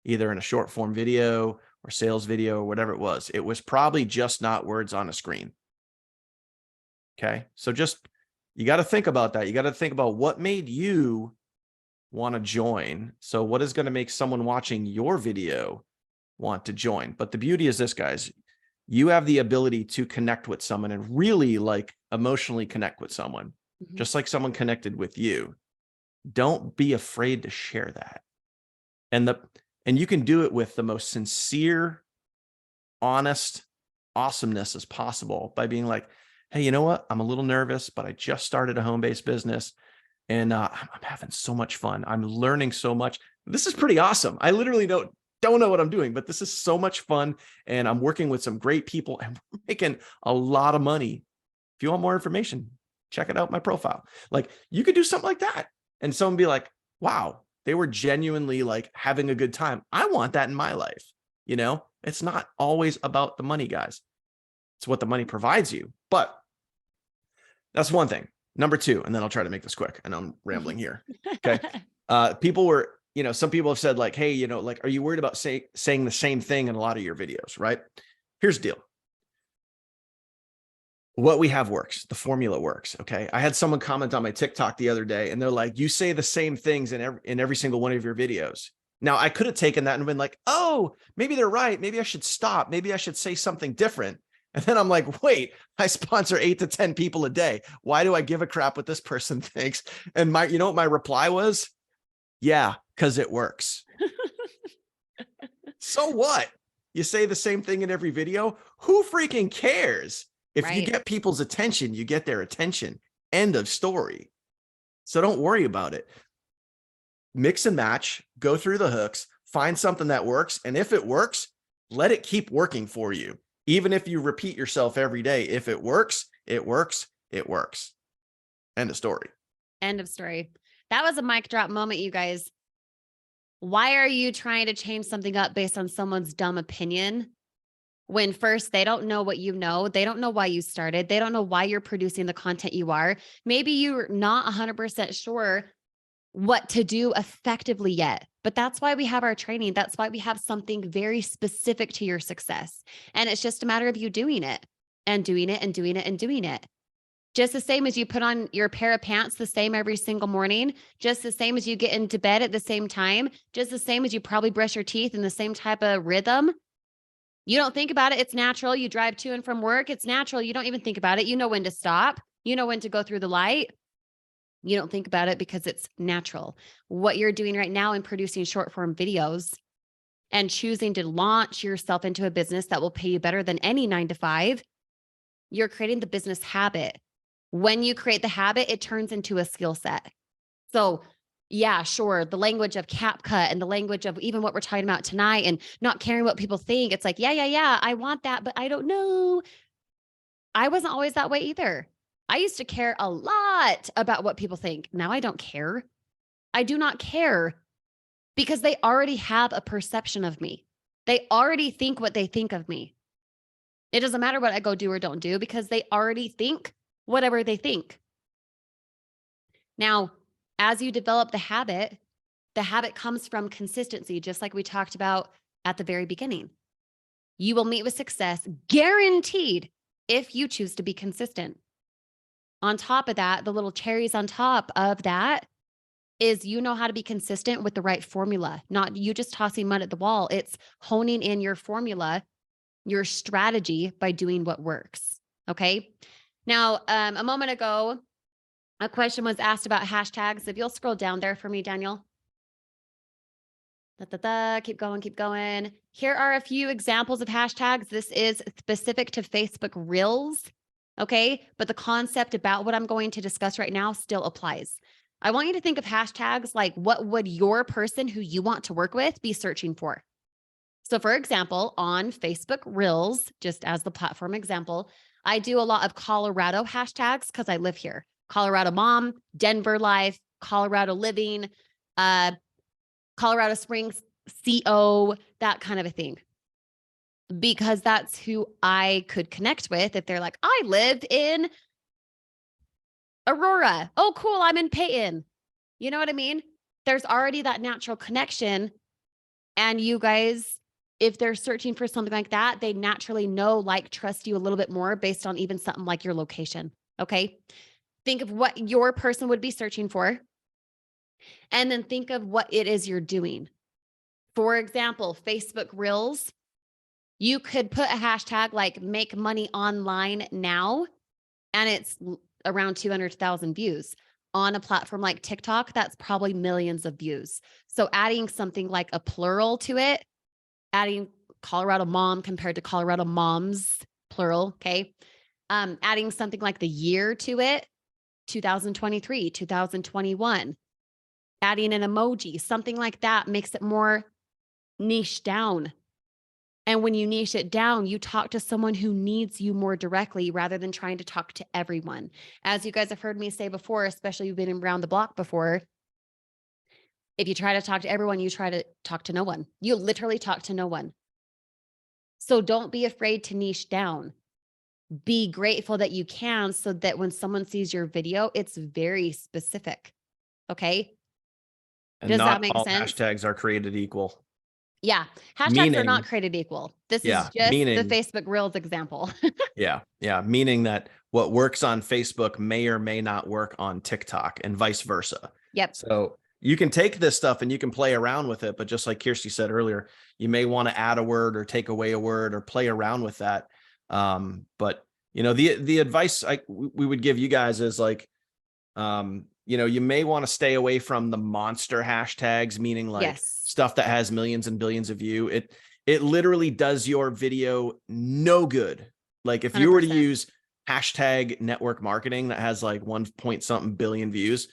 either in a short form video or sales video or whatever it was. It was probably just not words on a screen. Okay. So you got to think about that. You got to think about what made you want to join. So what is going to make someone watching your video want to join? But the beauty is this, guys, you have the ability to connect with someone and really like emotionally connect with someone, just like someone connected with you. Don't be afraid to share that. And you can do it with the most sincere, honest awesomeness as possible by being like, hey, you know what? I'm a little nervous, but I just started a home-based business and I'm having so much fun. I'm learning so much. This is pretty awesome. I literally don't know what I'm doing, but this is so much fun. And I'm working with some great people and we're making a lot of money. If you want more information, check it out, my profile. Like, you could do something like that. And someone be like, wow, they were genuinely like having a good time. I want that in my life. It's not always about the money, guys. It's what the money provides you. But that's one thing. Number two, and then I'll try to make this quick. And I'm rambling here. Okay. People were, some people have said like, hey, like, are you worried about saying the same thing in a lot of your videos, right? Here's the deal. What we have works. The formula works. Okay. I had someone comment on my TikTok the other day and they're like, you say the same things in every single one of your videos. Now I could have taken that and been like, oh, maybe they're right. Maybe I should stop. Maybe I should say something different. And then I'm like, wait, I sponsor 8 to 10 people a day. Why do I give a crap what this person thinks? And what my reply was? Yeah, because it works. So what? You say the same thing in every video. Who freaking cares? If you get people's attention, you get their attention. End of story. So don't worry about it. Mix and match, go through the hooks, find something that works. And if it works, let it keep working for you. Even if you repeat yourself every day, if it works, it works, it works. End of story. End of story. That was a mic drop moment, you guys. Why are you trying to change something up based on someone's dumb opinion? When first, they don't know what you know. They don't know why you started. They don't know why you're producing the content you are. Maybe you're not 100% sure what to do effectively yet, but that's why we have our training. That's why we have something very specific to your success. And it's just a matter of you doing it and doing it and doing it and doing it. Just the same as you put on your pair of pants the same every single morning, just the same as you get into bed at the same time, just the same as you probably brush your teeth in the same type of rhythm. You don't think about it. It's natural. You drive to and from work. It's natural. You don't even think about it. You know when to stop. You know when to go through the light. You don't think about it because it's natural. What you're doing right now in producing short form videos and choosing to launch yourself into a business that will pay you better than any 9-to-5, you're creating the business habit. When you create the habit, it turns into a skill set. So yeah, sure. The language of CapCut and the language of even what we're talking about tonight and not caring what people think. It's like, yeah. I want that, but I don't know. I wasn't always that way either. I used to care a lot about what people think. Now I don't care. I do not care because they already have a perception of me. They already think what they think of me. It doesn't matter what I go do or don't do because they already think whatever they think. Now, as you develop the habit comes from consistency, just like we talked about at the very beginning. You will meet with success guaranteed if you choose to be consistent. On top of that, the little cherries on top of that is you know how to be consistent with the right formula, not you just tossing mud at the wall. It's honing in your formula, your strategy by doing what works. Okay. Now, a moment ago, a question was asked about hashtags. If you'll scroll down there for me, Daniel. Keep going. Here are a few examples of hashtags. This is specific to Facebook Reels. Okay. But the concept about what I'm going to discuss right now still applies. I want you to think of hashtags like what would your person who you want to work with be searching for? So for example, on Facebook Reels, just as the platform example, I do a lot of Colorado hashtags because I live here. Colorado mom, Denver life, Colorado living, Colorado Springs, CO, that kind of a thing. Because that's who I could connect with if they're like, I live in Aurora. Oh, cool. I'm in Peyton. You know what I mean? There's already that natural connection. And you guys, if they're searching for something like that, they naturally know, like, trust you a little bit more based on even something like your location. Okay. Think of what your person would be searching for. And then think of what it is you're doing. For example, Facebook Reels, you could put a hashtag like make money online now, and it's around 200,000 views. On a platform like TikTok, that's probably millions of views. So adding something like a plural to it, adding Colorado mom compared to Colorado moms, plural, okay? Adding something like the year to it, 2023, 2021, adding an emoji, something like that makes it more niche down. And when you niche it down, you talk to someone who needs you more directly rather than trying to talk to everyone. As you guys have heard me say before, especially you've been around the block before, if you try to talk to everyone, you try to talk to no one. You literally talk to no one. So don't be afraid to niche down. Be grateful that you can so that when someone sees your video, it's very specific. Okay. And Does not that make all sense? hashtags are created equal. Yeah. Hashtags are not created equal. This is just the Facebook Reels example. Yeah. Meaning that what works on Facebook may or may not work on TikTok and vice versa. Yep. So you can take this stuff and you can play around with it. But just like Kirsty said earlier, you may want to add a word or take away a word or play around with that. But you know, the advice we would give you guys is like, you know, you may want to stay away from the monster hashtags, meaning like stuff that has millions and billions of views. It literally does your video no good. Like if you were to 100%. use hashtag network marketing that has like 1 point something billion views,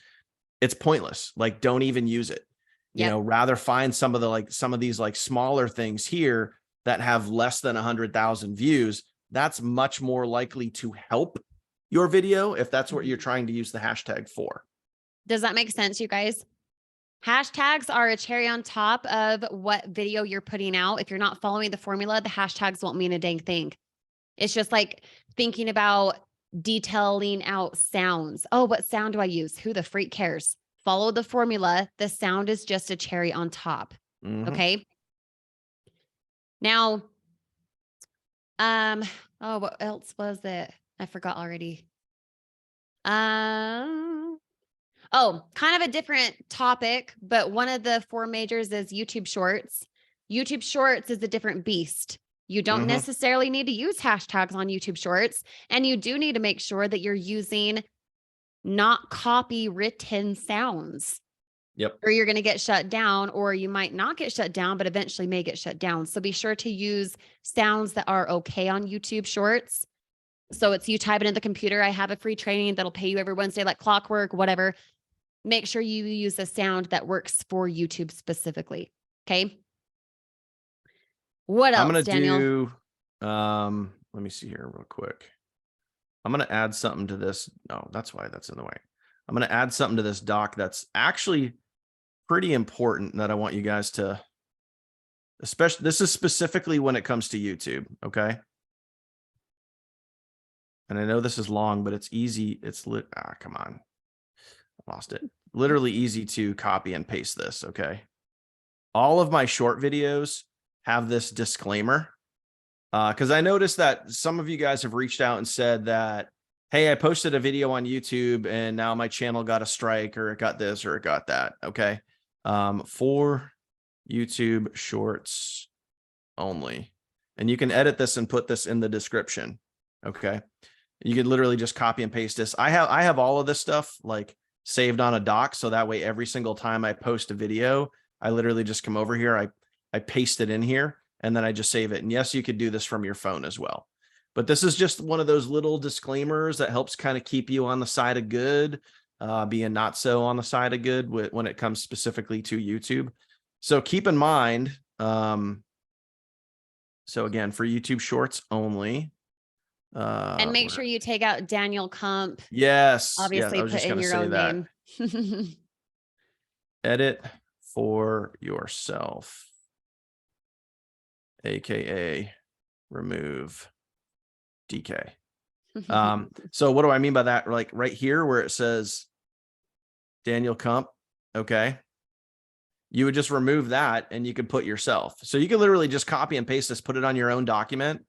it's pointless. Like don't even use it. You know, rather find some of these like smaller things here that have less than 100,000 views, that's much more likely to help your video if that's what you're trying to use the hashtag for. Does that make sense, you guys? Hashtags are a cherry on top of what video you're putting out. If you're not following the formula, the hashtags won't mean a dang thing. It's just like thinking about detailing out sounds. Oh, what sound do I use? Who the freak cares? Follow the formula. The sound is just a cherry on top. Okay. Now, oh, what else was it? I forgot already. Oh, kind of a different topic, but one of the 4 majors is YouTube Shorts. YouTube Shorts is a different beast. You don't necessarily need to use hashtags on YouTube Shorts, and you do need to make sure that you're using not copywritten sounds. Yep. Or you're going to get shut down, or you might not get shut down, but eventually may get shut down. So be sure to use sounds that are okay on YouTube Shorts. So it's you type it in the computer. I have a free training that'll pay you every Wednesday, like clockwork, whatever. Make sure you use a sound that works for YouTube specifically. Okay. What else, I'm going to Daniel? do, let me see here real quick. I'm going to add something to this. No, that's why that's in the way. I'm going to add something to this doc that's actually pretty important that I want you guys to, especially, this is specifically when it comes to YouTube. Okay. And I know this is long, but it's easy. Come on. I lost it. Literally easy to copy and paste this. Okay. All of my short videos have this disclaimer. Because I noticed that some of you guys have reached out and said that, hey, I posted a video on YouTube and now my channel got a strike, or it got this, or it got that. Okay. For YouTube Shorts only. And you can edit this and put this in the description. Okay. You can literally just copy and paste this. I have all of this stuff like saved on a doc. So that way, every single time I post a video, I literally just come over here. I paste it in here and then I just save it. And yes, you could do this from your phone as well. But this is just one of those little disclaimers that helps kind of keep you on the side of good, being not so on the side of good when it comes specifically to YouTube. So keep in mind, so again, for YouTube Shorts only. And make sure you take out Daniel Kump. Yes. Obviously, I was put just in going to your say own that. name. Edit for yourself, AKA remove DK. So what do I mean by that? Like right here where it says Daniel Kump, okay, you would just remove that and you could put yourself. So you can literally just copy and paste this, put it on your own document.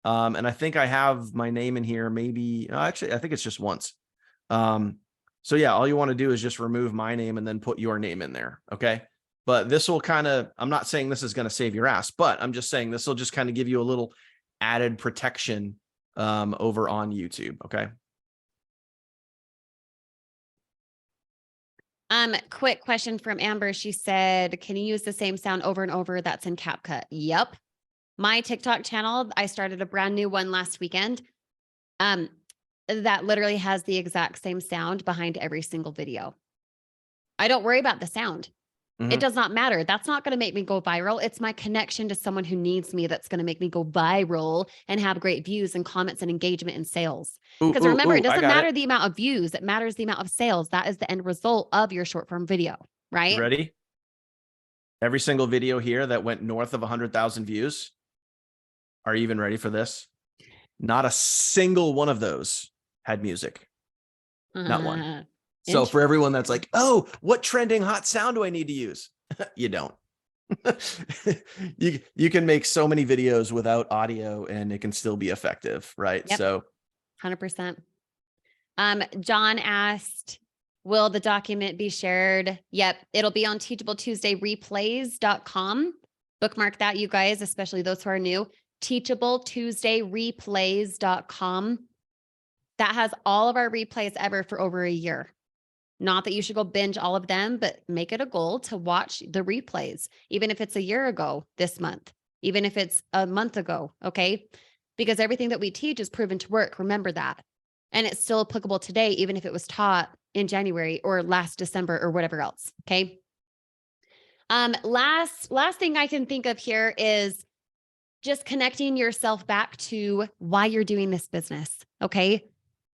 And I think I have my name in here, maybe, actually, I think it's just once. So yeah, all you want to do is just remove my name and then put your name in there. Okay. But this will kind of, I'm not saying this is going to save your ass, but I'm just saying this will just kind of give you a little added protection over on YouTube. Okay. Quick question from Amber. She said, can you use the same sound over and over that's in CapCut? Yep. My TikTok channel, I started a brand new one last weekend. That literally has the exact same sound behind every single video. I don't worry about the sound. It does not matter. That's not going to make me go viral. It's my connection to someone who needs me that's going to make me go viral and have great views and comments and engagement and sales. Because remember, it doesn't matter the amount of views. It matters the amount of sales. That is the end result of your short form video, right? You ready? Every single video here that went north of 100,000 views. Are you even ready for this? Not a single one of those had music. Not one. So for everyone that's like, oh, what trending hot sound do I need to use? You don't. you can make so many videos without audio and it can still be effective, right? Yep. So 100%. John asked, will the document be shared? Yep. It'll be on teachabletuesdayreplays.com. Bookmark that, you guys, especially those who are new. teachabletuesdayreplays.com. That has all of our replays ever for over a year. Not that you should go binge all of them, but make it a goal to watch the replays, even if it's a year ago this month, even if it's a month ago, okay? Because everything that we teach is proven to work. Remember that. And it's still applicable today, even if it was taught in January or last December or whatever else, okay? Last thing I can think of here is just connecting yourself back to why you're doing this business. Okay.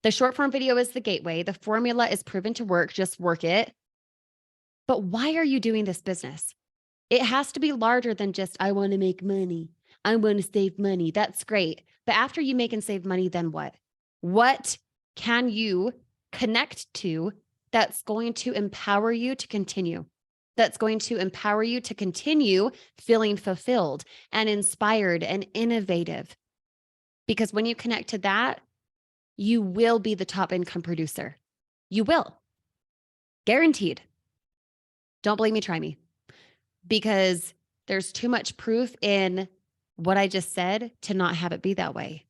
The short form video is the gateway. The formula is proven to work. Just work it. But why are you doing this business? It has to be larger than just, I want to make money. I want to save money. That's great. But after you make and save money, then what? What can you connect to that's going to empower you to continue? That's going to empower you to continue feeling fulfilled and inspired and innovative. Because when you connect to that, you will be the top income producer. You will. Guaranteed. Don't believe me, try me. Because there's too much proof in what I just said to not have it be that way.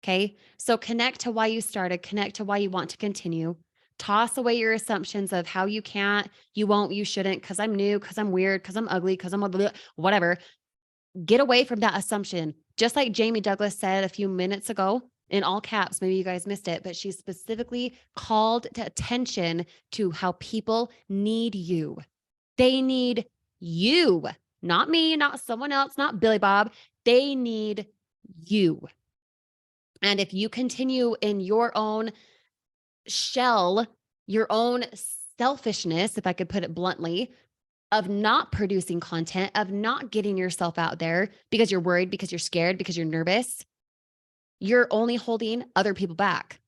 Okay. So connect to why you started, connect to why you want to continue. Toss away your assumptions of how you can't, you won't, you shouldn't, because I'm new, because I'm weird, because I'm ugly, because I'm whatever. Get away from that assumption. Just like Jamie Douglas said a few minutes ago, in all caps, maybe you guys missed it, but she specifically called to attention to how people need you. They need you, not me, not someone else, not Billy Bob. They need you. And if you continue in your own shell, your own selfishness, if I could put it bluntly, of not producing content, of not getting yourself out there because you're worried, because you're scared, because you're nervous, you're only holding other people back.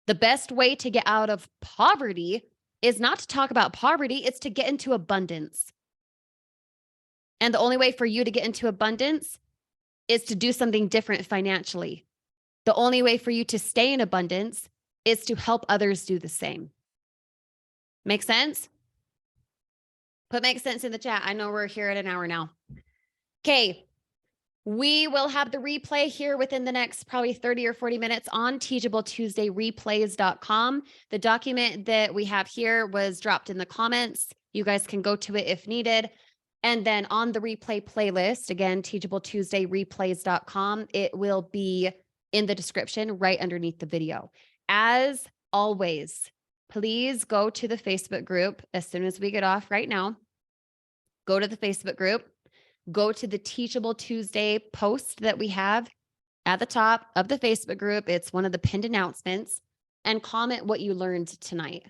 The best way to get out of poverty is not to talk about poverty, it's to get into abundance. And the only way for you to get into abundance is to do something different financially. The only way for you to stay in abundance is to help others do the same. Make sense? Put make sense in the chat. I know we're here at an hour now. Okay. We will have the replay here within the next probably 30 or 40 minutes on teachabletuesdayreplays.com. The document that we have here was dropped in the comments. You guys can go to it if needed. And then on the replay playlist, again, teachabletuesdayreplays.com, it will be in the description right underneath the video. As always, please go to the Facebook group as soon as we get off right now. Go to the Facebook group. Go to the Teachable Tuesday post that we have at the top of the Facebook group. It's one of the pinned announcements, and comment what you learned tonight.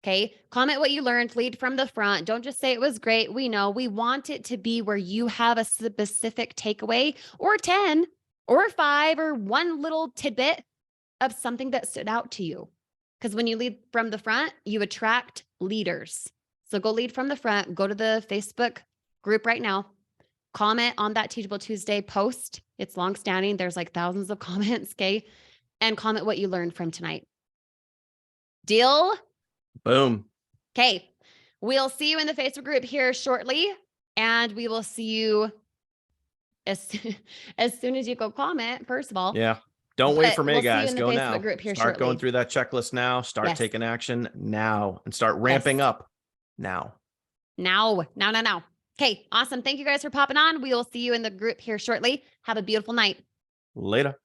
Okay. Comment what you learned, lead from the front. Don't just say it was great. We know we want it to be where you have a specific takeaway or 10 or 5 or one little tidbit of something that stood out to you. Because when you lead from the front, you attract leaders. So go lead from the front, go to the Facebook group right now. Comment on that Teachable Tuesday post. It's long-standing. There's like thousands of comments, okay? And comment what you learned from tonight. Deal? Boom. Okay. We'll see you in the Facebook group here shortly. And we will see you as soon as you go comment, first of all. Yeah. Don't wait for me, we'll guys. See you in the Go Facebook now. Group here Start shortly. going through that checklist now. Start Yes. taking action now and start ramping up now. Now. Okay, awesome. Thank you guys for popping on. We will see you in the group here shortly. Have a beautiful night. Later.